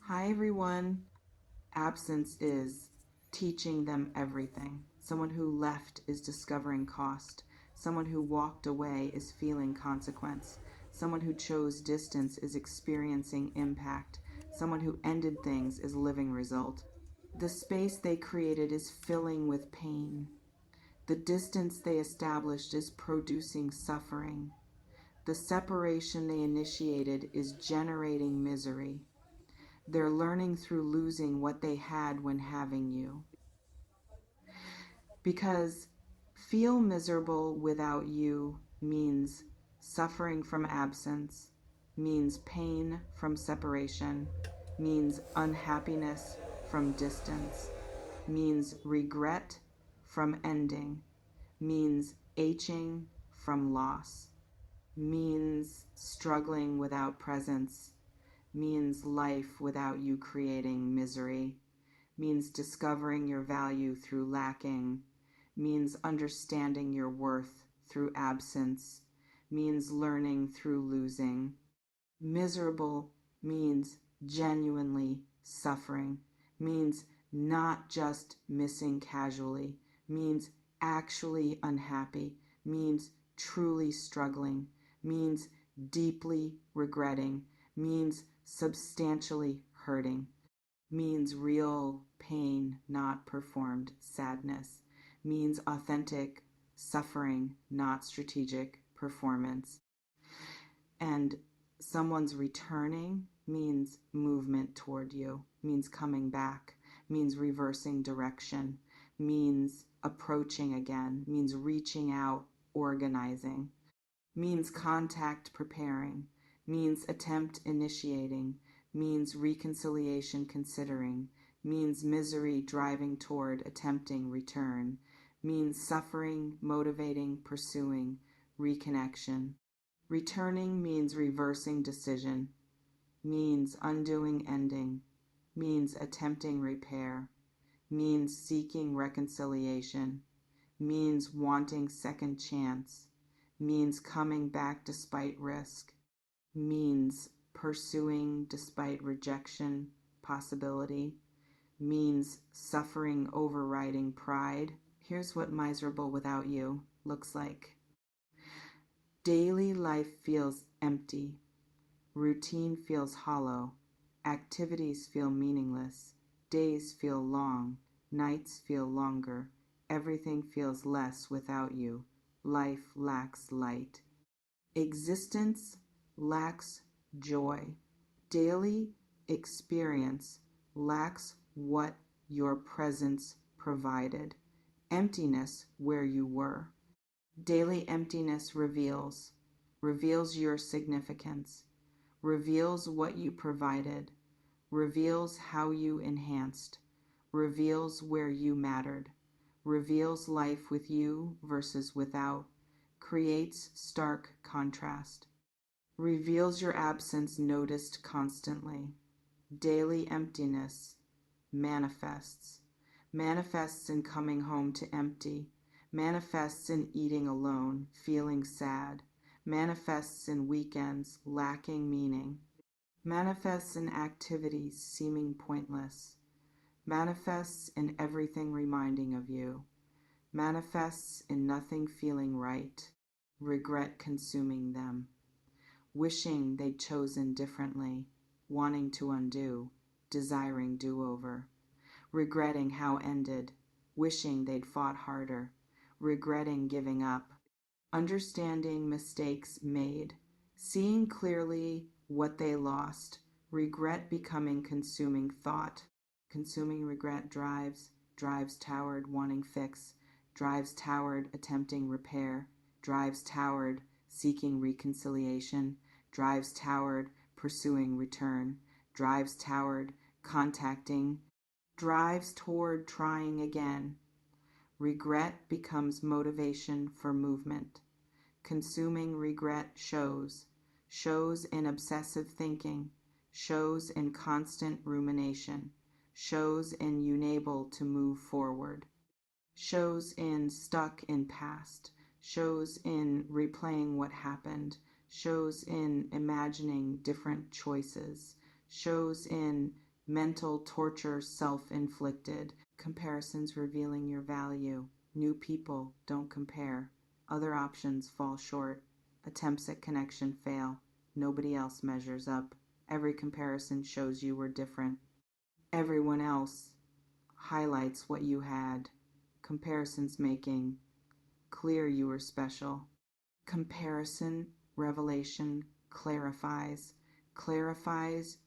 Hi, everyone. Absence is teaching them everything. Someone who left is discovering cost. Someone who walked away is feeling consequence. Someone who chose distance is experiencing impact. Someone who ended things is living result. The space they created is filling with pain. The distance they established is producing suffering. The separation they initiated is generating misery. They're learning through losing what they had when having you. Because feel miserable without you means suffering from absence, means pain from separation, means unhappiness from distance, means regret from ending, means aching from loss, means struggling without presence, means life without you creating misery, means discovering your value through lacking, means understanding your worth through absence, means learning through losing. Miserable means genuinely suffering, means not just missing casually, means actually unhappy, means truly struggling, means deeply regretting, means substantially hurting, means real pain, not performed sadness, means authentic suffering, not strategic performance. And someone's returning means movement toward you, means coming back, means reversing direction, means approaching again, means reaching out, organizing, means contact preparing, means attempt initiating, means reconciliation considering, means misery driving toward attempting return, means suffering motivating pursuing reconnection. Returning means reversing decision, means undoing ending, means attempting repair, means seeking reconciliation, means wanting second chance, means coming back despite risk, means pursuing despite rejection possibility, means suffering overriding pride. Here's what miserable without you looks like. Daily life feels empty. Routine feels hollow. Activities feel meaningless. Days feel long. Nights feel longer. Everything feels less without you. Life lacks light. Existence lacks joy. Daily experience lacks what your presence provided. Emptiness where you were. Daily emptiness reveals your significance, reveals what you provided, reveals how you enhanced, reveals where you mattered, reveals life with you versus without, creates stark contrast, reveals your absence noticed constantly. Daily emptiness manifests in coming home to empty, manifests in eating alone, feeling sad, manifests in weekends lacking meaning, manifests in activities seeming pointless, manifests in everything reminding of you, manifests in nothing feeling right, regret consuming them, wishing they'd chosen differently, wanting to undo, desiring do-over, regretting how ended, wishing they'd fought harder, regretting giving up, understanding mistakes made, seeing clearly what they lost, regret becoming consuming thought. Consuming regret drives toward wanting fix, drives toward attempting repair, drives toward seeking reconciliation, drives toward pursuing return, drives toward contacting, drives toward trying again. Regret becomes motivation for movement. Consuming regret shows in obsessive thinking, shows in constant rumination, shows in unable to move forward, shows in stuck in past, shows in replaying what happened, shows in imagining different choices, shows in mental torture self-inflicted, comparisons revealing your value, new people, don't compare, other options fall short, attempts at connection fail, nobody else measures up, every comparison shows you were different, everyone else highlights what you had, comparisons making clear you were special. Comparison, revelation, clarifies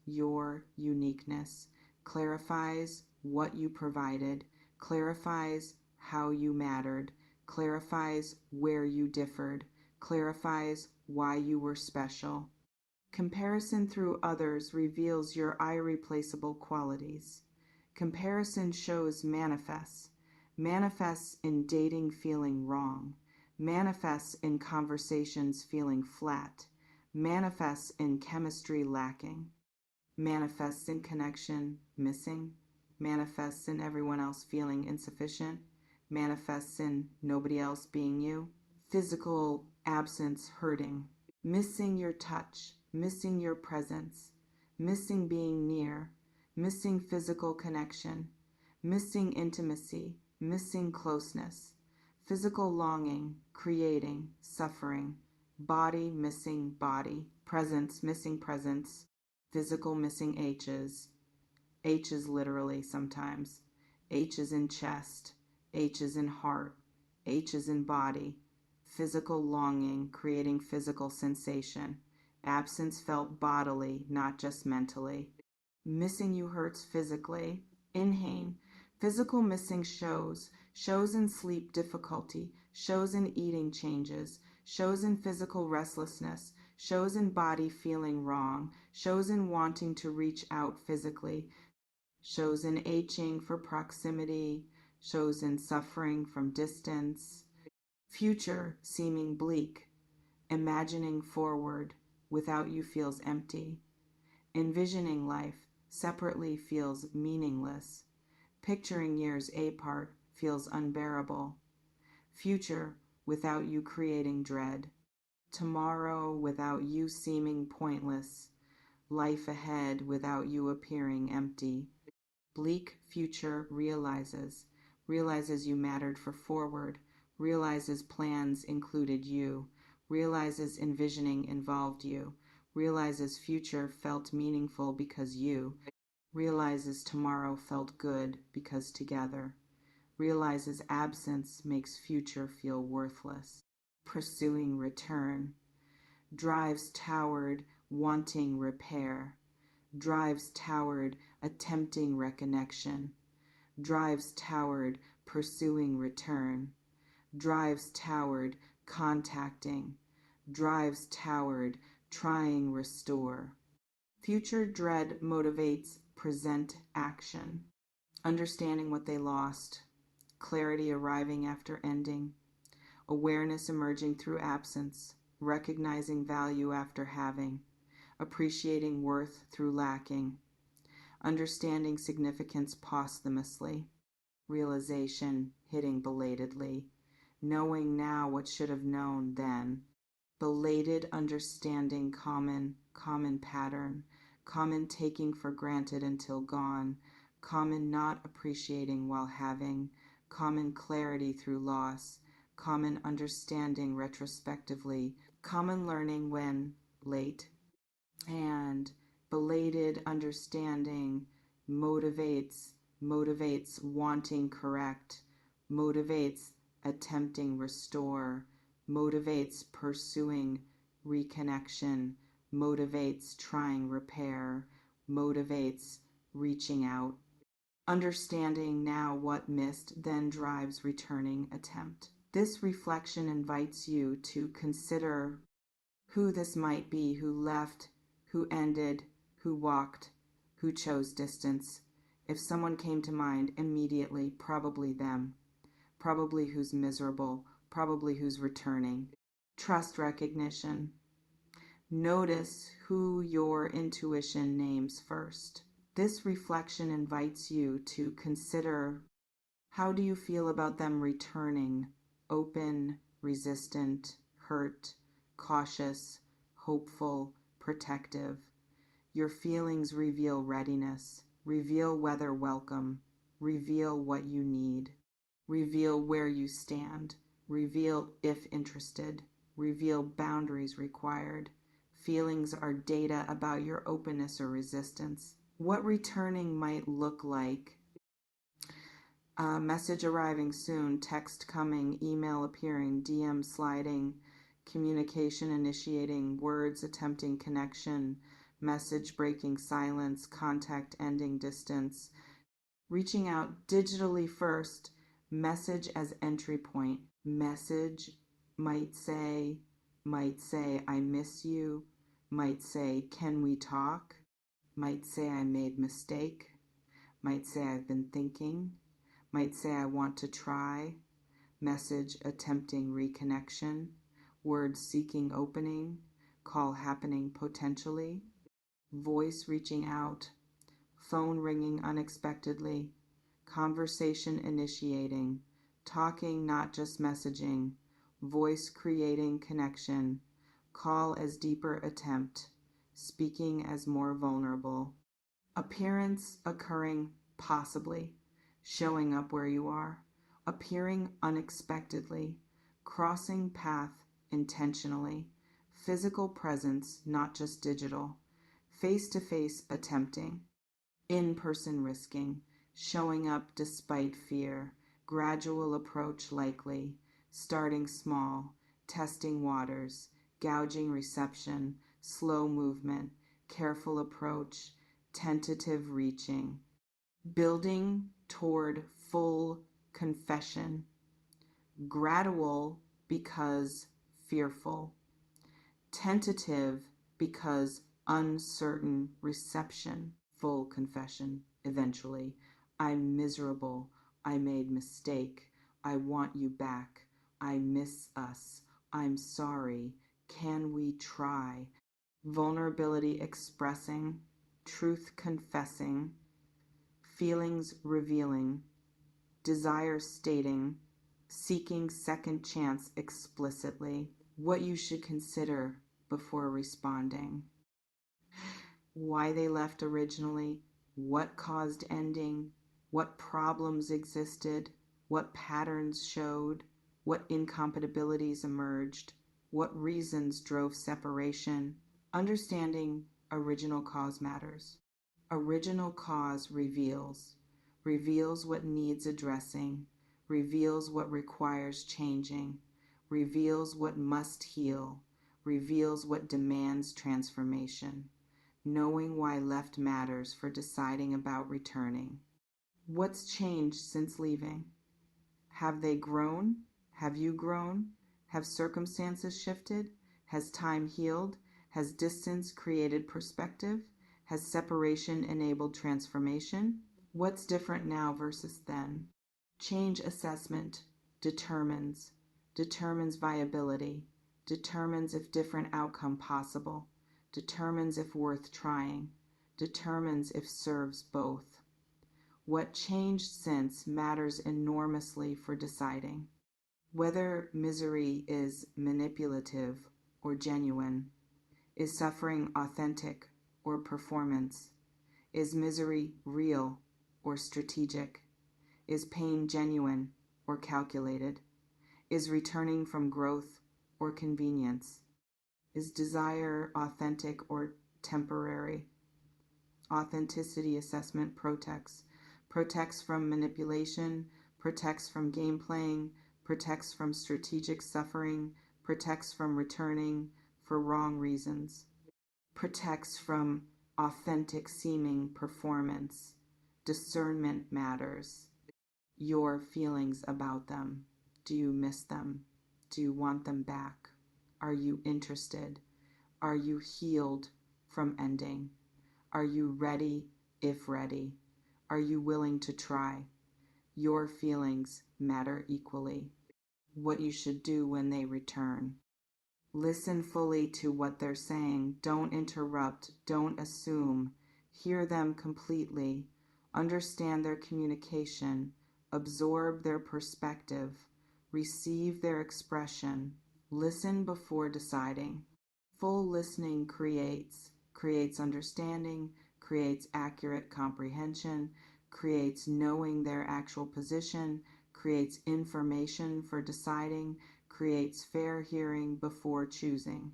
your uniqueness, clarifies what you provided, clarifies how you mattered, clarifies where you differed, clarifies why you were special. Comparison through others reveals your irreplaceable qualities. Comparison shows manifests in dating feeling wrong, manifests in conversations feeling flat, manifests in chemistry lacking, manifests in connection missing, manifests in everyone else feeling insufficient, manifests in nobody else being you, physical absence hurting, missing your touch, missing your presence, missing being near, missing physical connection, missing intimacy, missing closeness, physical longing, creating, suffering, body missing body, presence missing presence, physical missing H's literally sometimes, H's in chest, H's in heart, H's in body, physical longing, creating physical sensation, absence felt bodily, not just mentally. Missing you hurts physically. Inhale. Physical missing shows in sleep difficulty, shows in eating changes, shows in physical restlessness, shows in body feeling wrong, shows in wanting to reach out physically, shows in aching for proximity, shows in suffering from distance. Future seeming bleak, imagining forward without you feels empty. Envisioning life separately feels meaningless. Picturing years apart feels unbearable. Future without you creating dread. Tomorrow without you seeming pointless. Life ahead without you appearing empty. Bleak future realizes you mattered for forward, realizes plans included you, realizes envisioning involved you, realizes future felt meaningful because you, realizes tomorrow felt good because together, realizes absence makes future feel worthless. Pursuing return, drives toward wanting repair, drives toward attempting reconnection, drives toward pursuing return, drives toward contacting, drives toward trying restore. Future dread motivates present action, understanding what they lost, clarity arriving after ending, awareness emerging through absence, recognizing value after having, appreciating worth through lacking, understanding significance posthumously, realization hitting belatedly, knowing now what should have known then, belated understanding common pattern, common taking for granted until gone, common not appreciating while having, common clarity through loss, common understanding retrospectively, common learning when late, and belated understanding motivates wanting correct, motivates attempting restore, motivates pursuing reconnection, motivates trying repair, motivates reaching out. Understanding now what missed then drives returning attempt. This reflection invites you to consider who this might be, who left, who ended, who walked, who chose distance. If someone came to mind immediately, probably them. Probably who's miserable, probably who's returning. Trust recognition. Notice who your intuition names first. This reflection invites you to consider, how do you feel about them returning? Open, resistant, hurt, cautious, hopeful, protective. Your feelings reveal readiness. Reveal whether welcome. Reveal what you need. Reveal where you stand. Reveal if interested. Reveal boundaries required. Feelings are data about your openness or resistance. What returning might look like. Message arriving soon, text coming, email appearing, DM sliding, communication initiating, words attempting connection, message breaking silence, contact ending distance, reaching out digitally first, message as entry point. Message might say, I miss you, might say, can we talk, might say, I made mistake, might say, I've been thinking, might say, I want to try, message attempting reconnection, word seeking opening, call happening potentially, voice reaching out, phone ringing unexpectedly, conversation initiating, talking not just messaging, voice creating connection, call as deeper attempt, speaking as more vulnerable, appearance occurring possibly, showing up where you are, appearing unexpectedly, crossing path intentionally, physical presence, not just digital, face-to-face attempting, in-person risking, showing up despite fear, gradual approach likely, starting small, testing waters, gouging reception, slow movement, careful approach, tentative reaching, building toward full confession, gradual because fearful, tentative because uncertain reception, full confession eventually. I'm miserable. I made mistake. I want you back. I miss us. I'm sorry. Can we try? Vulnerability expressing, truth confessing, feelings revealing, desire stating, seeking second chance explicitly, what you should consider before responding, why they left originally, what caused ending, what problems existed, what patterns showed, what incompatibilities emerged, what reasons drove separation. Understanding original cause matters. Original cause reveals what needs addressing, reveals what requires changing, reveals what must heal, reveals what demands transformation. Knowing why left matters for deciding about returning. What's changed since leaving? Have they grown? Have you grown? Have circumstances shifted? Has time healed? Has distance created perspective? Has separation enabled transformation? What's different now versus then? Change assessment determines viability, determines if different outcome possible, determines if worth trying, determines if serves both. What changed since matters enormously for deciding whether misery is manipulative or genuine. Is suffering authentic or performance? Is misery real or strategic? Is pain genuine or calculated? Is returning from growth or convenience? Is desire authentic or temporary? Authenticity assessment protects from manipulation, protects from game playing, protects from strategic suffering, protects from returning for wrong reasons, protects from authentic seeming performance. Discernment matters. Your feelings about them. Do you miss them? Do you want them back? Are you interested? Are you healed from ending? Are you ready if ready? Are you willing to try? Your feelings matter equally. What you should do when they return. Listen fully to what they're saying. Don't interrupt. Don't assume. Hear them completely. Understand their communication. Absorb their perspective. Receive their expression. Listen before deciding. Full listening creates understanding, creates accurate comprehension, creates knowing their actual position, creates information for deciding, creates fair hearing before choosing.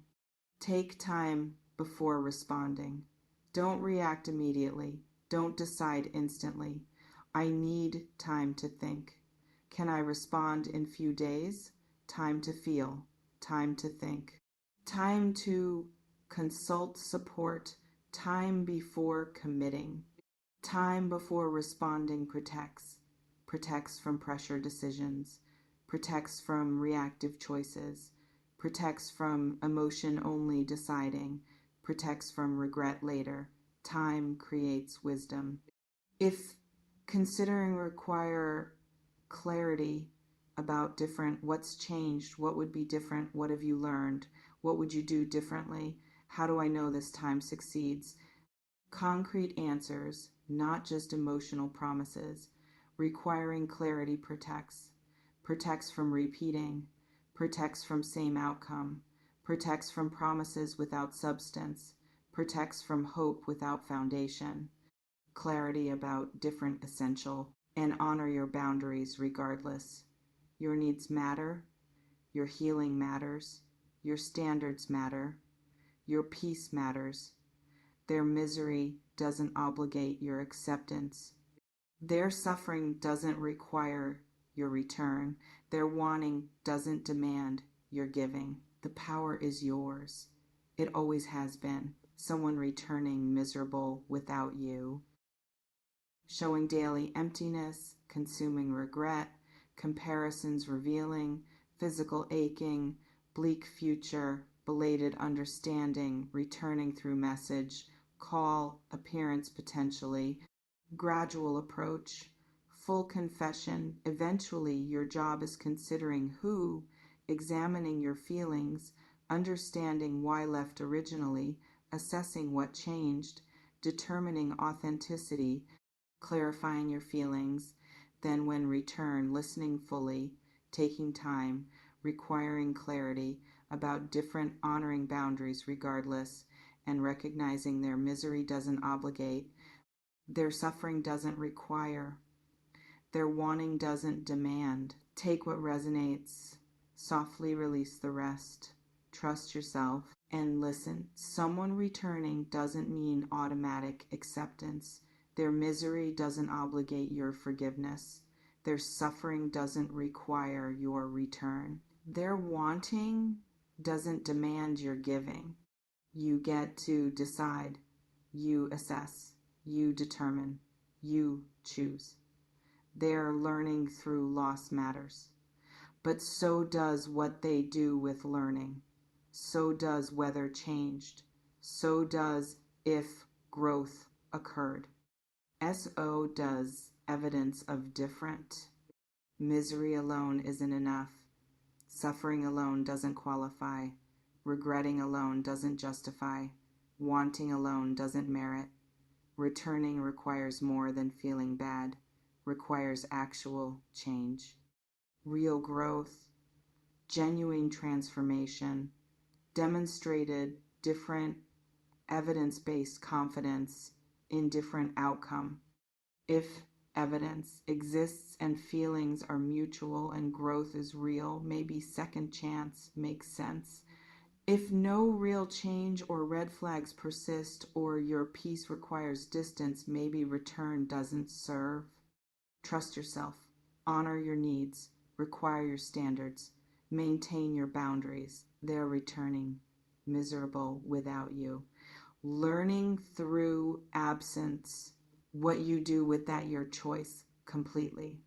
Take time before responding. Don't react immediately. Don't decide instantly. I need time to think. Can I respond in few days? Time to feel. Time to think. Time to consult support. Time before committing. Time before responding protects. Protects from pressure decisions. Protects from reactive choices. Protects from emotion only deciding. Protects from regret later. Time creates wisdom. If considering require clarity about different, what's changed, what would be different, what have you learned, what would you do differently, how do I know this time succeeds? Concrete answers, not just emotional promises. Requiring clarity protects. Protects from repeating. Protects from same outcome. Protects from promises without substance. Protects from hope without foundation. Clarity about different essential, and honor your boundaries regardless. Your needs matter. Your healing matters. Your standards matter. Your peace matters. Their misery doesn't obligate your acceptance. Their suffering doesn't require your return. Their wanting doesn't demand your giving. The power is yours. It always has been. Someone returning miserable without you. Showing daily emptiness, consuming regret, comparisons revealing, physical aching, bleak future, belated understanding, returning through message, call, appearance potentially, gradual approach, full confession. Eventually, your job is considering who, examining your feelings, understanding why left originally, assessing what changed, determining authenticity, clarifying your feelings, then when return, listening fully, taking time, requiring clarity about different, honoring boundaries regardless, and recognizing their misery doesn't obligate, their suffering doesn't require, their wanting doesn't demand. Take what resonates, softly release the rest, trust yourself, and listen. Someone returning doesn't mean automatic acceptance. Their misery doesn't obligate your forgiveness. Their suffering doesn't require your return. Their wanting doesn't demand your giving. You get to decide. You assess. You determine. You choose. Their learning through loss matters. But so does what they do with learning. So does whether changed. So does if growth occurred. So does evidence of different. Misery alone isn't enough. Suffering alone doesn't qualify. Regretting alone doesn't justify. Wanting alone doesn't merit. Returning requires more than feeling bad. Requires actual change. Real growth. Genuine transformation. Demonstrated different evidence-based confidence in different outcome. If evidence exists and feelings are mutual and growth is real, maybe second chance makes sense. If no real change or red flags persist or your peace requires distance, maybe return doesn't serve. Trust yourself. Honor your needs. Require your standards. Maintain your boundaries. They're returning miserable without you. Learning through absence. What you do with that, your choice completely.